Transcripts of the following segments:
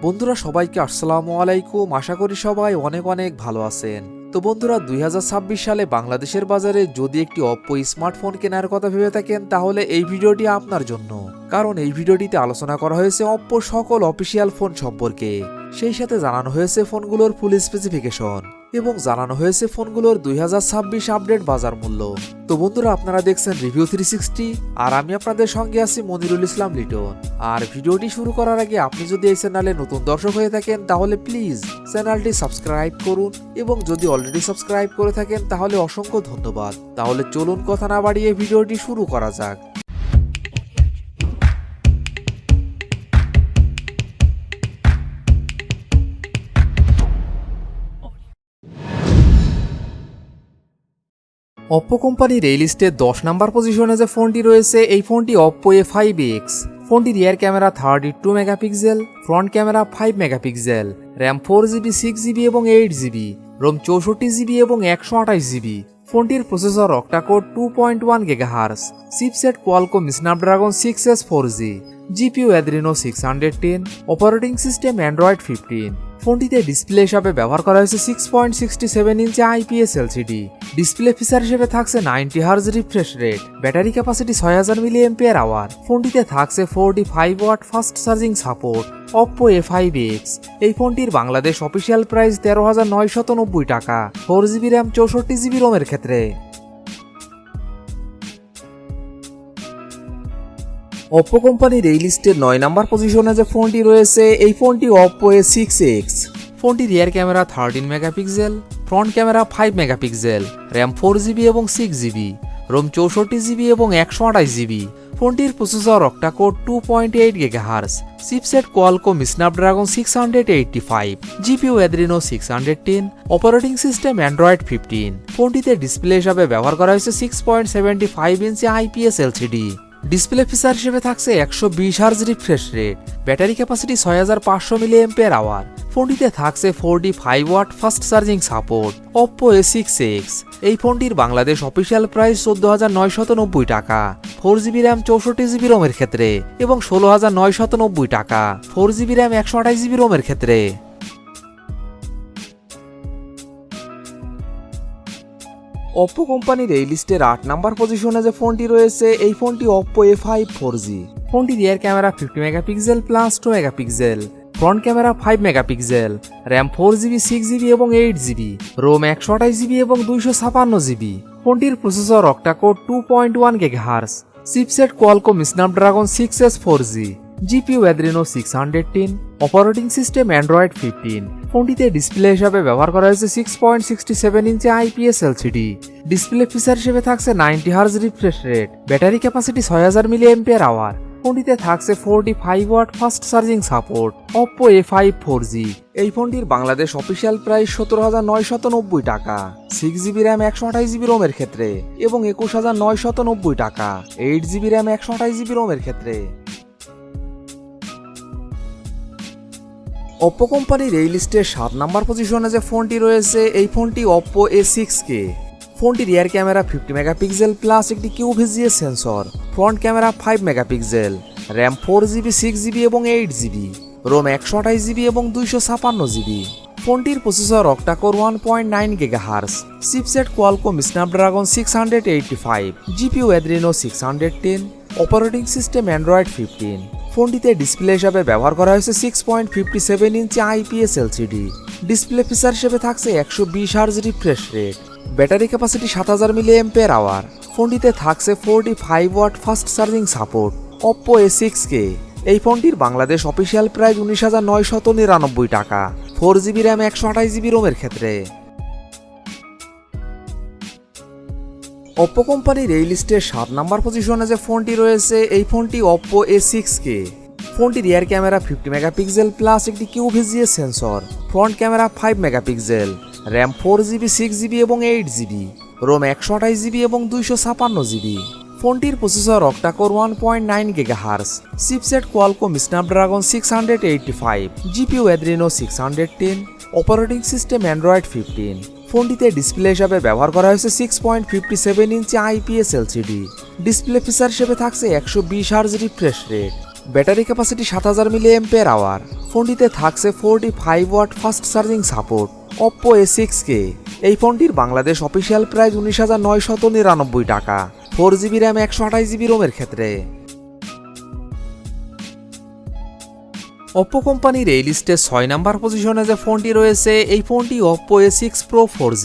বন্ধুরা সবাইকে আসসালামু আলাইকুম। আশা করি সবাই অনেক অনেক ভালো আছেন। তো বন্ধুরা 2026 সালে বাংলাদেশের বাজারে যদি একটি অপ্পো স্মার্টফোন কেনার কথা ভেবে থাকেন তাহলে এই ভিডিওটি আপনার জন্য। কারণ এই ভিডিওটিতে আলোচনা করা হয়েছে অপ্পোর সকল অফিসিয়াল ফোন সম্পর্কে, সেই সাথে জানানো হয়েছে ফোনগুলোর ফুল স্পেসিফিকেশন এবং জানানো হয়েছে ফোনগুলোর 2026 আপডেট বাজার মূল্য। তো বন্ধুরা আপনারা দেখছেন রিভিউ 360 আর আমি আপনাদের সঙ্গে আছি মনিরুল ইসলাম লিটন। আর ভিডিওটি শুরু করার আগে আপনি যদি এই চ্যানেলে নতুন দর্শক হয়ে থাকেন তাহলে প্লিজ চ্যানেলটি সাবস্ক্রাইব করুন এবং যদি অলরেডি সাবস্ক্রাইব করে থাকেন তাহলে অসংখ্য ধন্যবাদ। তাহলে চলুন কথা না বাড়িয়ে ভিডিওটি শুরু করা যাক। অপ্পো কোম্পানির এই লিস্টে 10 নম্বর পজিশনে যে ফোনটি রয়েছে এই ফোনটি অপ্পো A5X। ফোনটির rear camera 32 megapixel, front camera 5 megapixel, RAM 4GB, 6GB এবং 8GB, রোম 64GB এবং 128GB। ফোনটির processor octacore 2.1 GHz, chipset Qualcomm Snapdragon 6S 4G, GPU Adreno 610, operating system Android 15। ফোনটিতে ডিসপ্লে হিসাবে ব্যবহার করা হয়েছে 6.67 ইঞ্চি IPS LCD। ডিসপ্লে ফিচার হিসেবে থাকছে 90 Hz refresh rate, battery capacity 6000 mAh। ফোনটিতে থাকছে 45 watt fast charging support. Oppo A5X এই ফোনটির বাংলাদেশ অফিসিয়াল প্রাইস 13,990 টাকা 4GB র্যাম 64GB রোমের ক্ষেত্রে। অপ্পো কোম্পানির এই লিস্টের 9 নম্বর পজিশনে যে ফোনটি রয়েছে এই ফোনটি অপ্পো A6X। ফোনটির rear camera 13 megapixel, front camera 5 megapixel, RAM 4GB এবং 6GB, রোম 64GB এবং 128GB। ফোনটির processor octacore 2.8 GHz, chipset Qualcomm Snapdragon 685, GPU Adreno 610, operating system Android 15। ফোনটিতে ডিসপ্লে হিসাবে ব্যবহার করা হয়েছে 6.75 ইঞ্চি IPS LCD। ডিসপ্লে ফিচার হিসেবে থাকছে 120 Hz refresh rate, battery capacity 6500 mAh। ফোনটিতে থাকছে 45 watt fast charging support. Oppo A6X এই ফোনটির বাংলাদেশ অফিসিয়াল প্রাইস 14,990 টাকা 4GB র্যাম 64GB রোমের ক্ষেত্রে এবং 16,990 টাকা 4GB র্যাম 128GB রোমের ক্ষেত্রে। অপ্পো কোম্পানির এই লিস্টের 8 নম্বর পজিশনে যে ফোনটি রয়েছে এই ফোনটি অপ্পো A5 4G। ফোনটির rear camera 50 megapixel plus 2 megapixel, front camera 5 megapixel, RAM 4GB, 6GB এবং 8GB, রোম 128GB এবং 256GB। ফোনটির processor octacore 2.1 GHz, chipset Qualcomm Snapdragon 6S 4G, GPU Adreno 610, operating system Android 15। ফোনটিতে display হিসাবে ব্যবহার করা হয়েছে 6.67 ইঞ্চি IPS LCD। ডিসপ্লে ফিচার হিসেবে থাকছে 90 Hz refresh rate, battery capacity 6000 mAh। ফোনটিতে থাকছে 45 watt fast charging support. Oppo A5 4G এই ফোনটির বাংলাদেশ অফিসিয়াল প্রাইস 17,990 টাকা 6GB র্যাম 128GB রোমের ক্ষেত্রে এবং 21,990 টাকা 8GB র্যাম 128GB রোমের ক্ষেত্রে। অপ্পো কোম্পানির এই লিস্টের 7 নম্বর পজিশনে যে ফোনটি রয়েছে এই ফোনটি অপ্পো A6k। ফোনটির রিয়ার ক্যামেরা 50 মেগাপিক্সেল প্লাস একটি QVGA sensor, front camera 5 megapixel, RAM 4GB, 6GB এবং 8GB, রোম 128GB এবং 256GB। ফোনটির processor octacore 1.9 GHz, chipset Qualcomm Snapdragon 685, GPU Adreno 610, operating system Android 15। ফোনটিতে ডিসপ্লে হিসাবে ব্যবহার করা হয়েছে 6.57 ইঞ্চি IPS LCD। ডিসপ্লে ফিচার হিসেবে থাকছে 120 Hz refresh rate, battery capacity 7000 mAh। ফোনটিতে থাকছে 45 watt fast charging support. Oppo A6k এই ফোনটির বাংলাদেশ অফিসিয়াল প্রাইস 19,999 টাকা 4GB র্যাম 128GB রোমের ক্ষেত্রে। অপ্পো কোম্পানির এই লিস্টের 7 নম্বর পজিশনে যে ফোনটি রয়েছে এই ফোনটি অপ্পো A6k। ফোনটি রিয়ার ক্যামেরা 50 মেগাপিক্সেল প্লাস একটি QVGA sensor, front camera 5 megapixel, RAM 4GB, 6GB এবং 8GB, রোম 128GB এবং 256GB। ফোনটির processor octacore 1.9 GHz, chipset Qualcomm Snapdragon 685, GPU Adreno 610, operating system Android 15। ফোনটিতে ডিসপ্লে হিসাবে ব্যবহার করা হয়েছে 6.57 ইঞ্চি IPS LCD। ডিসপ্লে ফিচার হিসেবে থাকছে 120 Hz refresh rate, battery capacity 7000 mAh। ফোনটিতে থাকছে 45 watt fast charging support. Oppo A6k, এই ফোনটির বাংলাদেশ অফিসিয়াল প্রাইস 19,999 টাকা। 4GB র্যাম 128GB রোমের ক্ষেত্রে। Oppo কোম্পানির এই লিস্টে 6 নাম্বার পজিশনে যে ফোনটি রয়েছে এই ফোনটি Oppo A6 Pro 4G।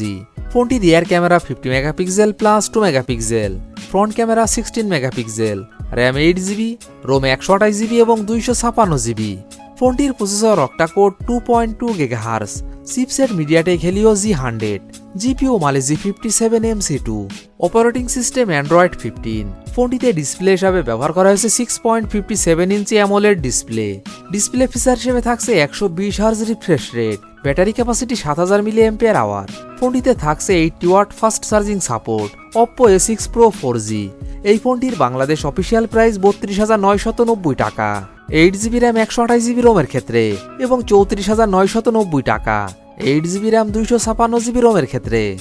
ফোনটি rear camera 50 megapixel plus 2 megapixel, front camera 16 megapixel, RAM 8GB, ROM 128GB এবং 256GB। ফোনটির processor octacore 2.2 GHz, chipset MediaTek Helio G100, GPU Mali G57MC2, operating system Android 15। ফোনটিতে ডিসপ্লে হিসাবে ব্যবহার করা হয়েছে 6.57 inch AMOLED display. Display feature হিসেবে থাকছে 120 hertz refresh rate, battery capacity 7000 mAh। ফোনটিতে থাকছে 80 watt fast charging support. Oppo A6 Pro 4G, এই ফোনটির বাংলাদেশ অফিসিয়াল প্রাইস 32,990 টাকা। 8GB র্যাম 128GB রোমের ক্ষেত্রে এবং 34,990 টাকা। 8GB র্যাম 256GB রোমের ক্ষেত্রে।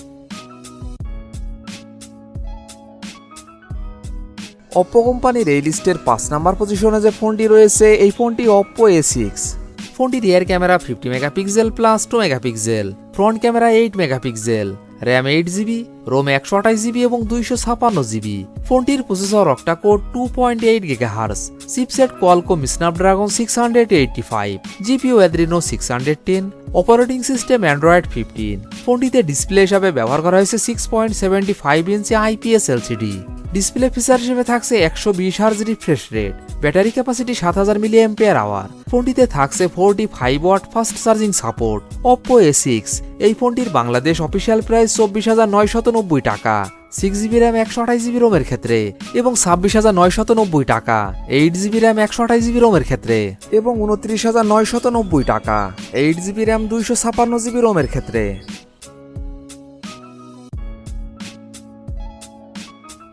Oppo কোম্পানির এই লিস্টের 5 নাম্বার পজিশনে যে ফোনটি রয়েছে এই ফোনটি Oppo A6। ফোনটি rear camera 50 megapixel plus 2 megapixel, front camera 8 megapixel, RAM 8GB, ROM 128GB এবং 256GB। ফোনটির processor octacore 2.8 GHz, chipset Qualcomm Snapdragon 685, GPU Adreno 610, operating system Android 15। ফোনটিতে ডিসপ্লে হিসাবে ব্যবহার করা হয়েছে 6.75 ইঞ্চি IPS LCD। ডিসপ্লে ফিচার হিসেবে থাকছে 120 hertz refresh rate, battery capacity 7000 mAh। ফোনটিতে থাকছে 45 watt fast charging support. Oppo A6, এই ফোনটির বাংলাদেশ অফিসিয়াল প্রাইস 24,990 টাকা। 6GB র্যাম 128GB রোমের ক্ষেত্রে এবং 26,990 টাকা। 8GB র্যাম 128GB রোমের ক্ষেত্রে এবং 29,990 টাকা। 8GB র্যাম 256GB রোমের ক্ষেত্রে।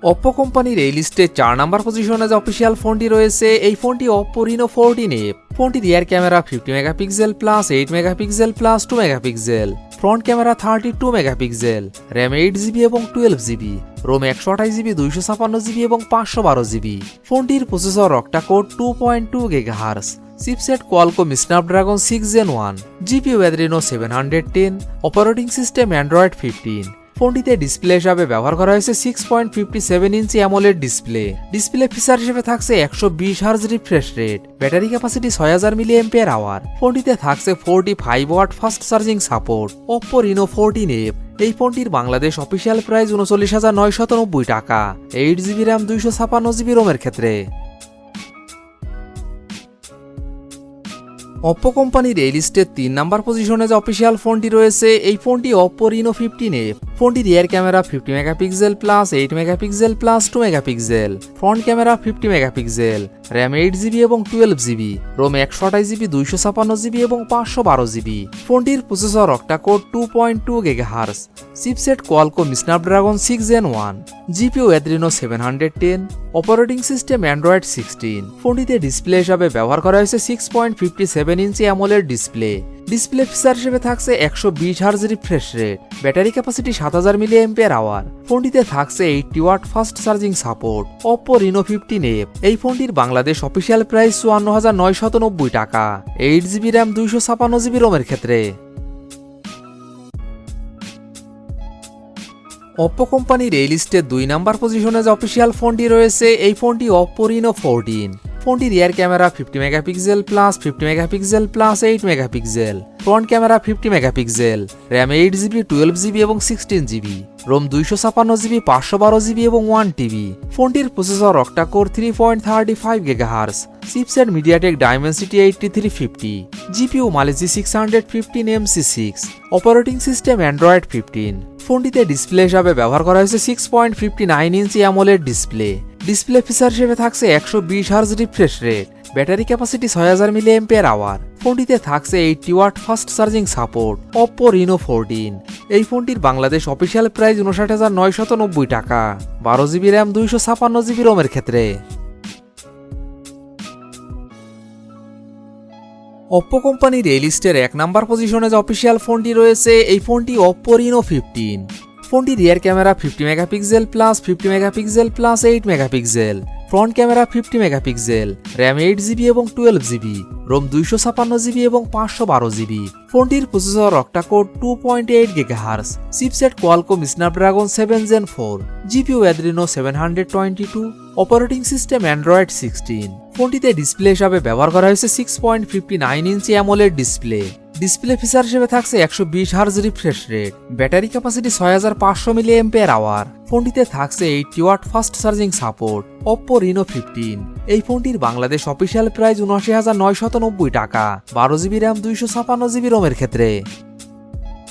Oppo কোম্পানির এই লিস্টে 4 নাম্বার পজিশনে যে অফিসিয়াল ফোনটি রয়েছে এই ফোনটি Oppo Reno 14A। ফোনটি rear camera 50 megapixel plus 8 megapixel plus 2 megapixel, front camera 32 megapixel, RAM 8GB এবং 12GB, রোম 128GB, 256GB এবং 512GB। ফোনটির processor octacore 2.2 GHz, chipset Qualcomm Snapdragon 6 Gen 1, GPU Adreno 710, operating system Android 15। ফোনটিতে display হিসাবে ব্যবহার করা হয়েছে 6.57 inch AMOLED display. Display feature হিসেবে থাকছে 120 hertz refresh rate, battery capacity 6000 mAh। ফোনটিতে থাকছে 45 watt fast charging support. Oppo Reno 14A, এই ফোনটির বাংলাদেশ অফিসিয়াল প্রাইস 39,990 টাকা। 8GB র্যাম 256GB রোমের ক্ষেত্রে। Oppo কোম্পানির এই লিস্টের 3 নাম্বার পজিশনে যে অফিসিয়াল ফোনটি রয়েছে এই ফোনটি Oppo Reno 15A। ফোনটি rear camera 50 megapixel plus 8 megapixel plus 2 megapixel, front camera 50 megapixel, RAM 8GB এবং 12GB, রোম 128GB, 256GB এবং 512GB। ফোনটির processor octacore 2.2 GHz, chipset Qualcomm Snapdragon 6 Gen 1, GPU Adreno 710, operating system Android 16। ফোনটিতে display হিসাবে ব্যবহার করা হয়েছে 6.57 inch AMOLED display. Display feature হিসেবে থাকছে 120 hertz refresh rate, battery capacity 7000 mAh। ফোনটিতে থাকছে 80 watt fast charging support. Oppo Reno 15A, এই ফোনটির বাংলাদেশ অফিসিয়াল প্রাইস 54,990 টাকা। 8GB র্যাম 256GB রোমের ক্ষেত্রে। Oppo কোম্পানির এই লিস্টে 2 নাম্বার পজিশনে যে অফিসিয়াল ফোনটি রয়েছে এই ফোনটি Oppo Reno 14। ফোনটি rear camera 50 megapixel plus 50 megapixel plus 8 megapixel, front camera 50 megapixel, RAM 8GB, 12GB এবং 16GB, রোম 256GB, 512GB এবং 1TB। ফোনটির processor octacore 3.35 GHz, chipset MediaTek Dimensity 8350, GPU Mali G615MC6, operating system Android 15। ফোনটিতে display হিসাবে ব্যবহার করা হয়েছে 6.59 inch AMOLED display. Display feature হিসেবে থাকছে 120 hertz refresh rate, battery capacity 6000 mAh। ফোনটিতে থাকছে 80 watt fast charging support. Oppo Reno 14, এই ফোনটির বাংলাদেশ অফিসিয়াল প্রাইস 59,990 টাকা। 12GB র্যাম 256GB রোমের ক্ষেত্রে। Oppo কোম্পানির এই লিস্টের 1 নাম্বার পজিশনে যে অফিসিয়াল ফোনটি রয়েছে এই ফোনটি Oppo Reno 15। ফোনটি rear camera 50 megapixel plus 50 megapixel plus 8 megapixel, front camera 50 megapixel, RAM 8 GB এবং 12 জিবি, রোম 256 জিবি এবং 512 জিবি। ফোনটির processor octacore 2.8 GHz, chipset Qualcomm Snapdragon 7 Gen 4, GPU Adreno 722, operating system Android 16। ফোনটিতে display হিসাবে ব্যবহার করা হয়েছে 6.59 inch AMOLED display. Display feature হিসেবে থাকছে 120 hertz refresh rate, battery capacity 6500 mAh। ফোনটিতে থাকছে 80 watt fast charging support. Oppo Reno 15, এই ফোনটির বাংলাদেশ অফিসিয়াল প্রাইস ৭৯,৯৯০ টাকা, 12 জিবি র্যাম 256 জিবি রোমের ক্ষেত্রে।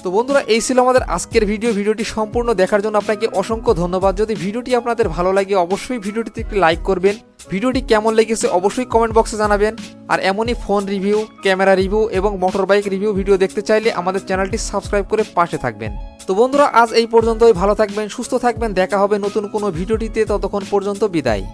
তো বন্ধুরা, এই ছিল আমাদের আজকের ভিডিওটি সম্পূর্ণ দেখার জন্য আপনাকে অসংখ্য ধন্যবাদ। যদি ভিডিওটি আপনাদের ভালো লাগে অবশ্যই ভিডিওটিতে একটি লাইক করবেন। ভিডিওটি কেমন লেগেছে অবশ্যই কমেন্ট বক্সে জানাবেন। আর এমনই ফোন রিভিউ, ক্যামেরা রিভিউ এবং মোটর বাইক রিভিউ ভিডিও দেখতে চাইলে আমাদের চ্যানেলটি সাবস্ক্রাইব করে পাশে থাকবেন। তো বন্ধুরা, আজ এই পর্যন্তই। ভালো থাকবেন, সুস্থ থাকবেন, দেখা হবে নতুন কোনো ভিডিওটিতে। ততক্ষণ পর্যন্ত বিদায়।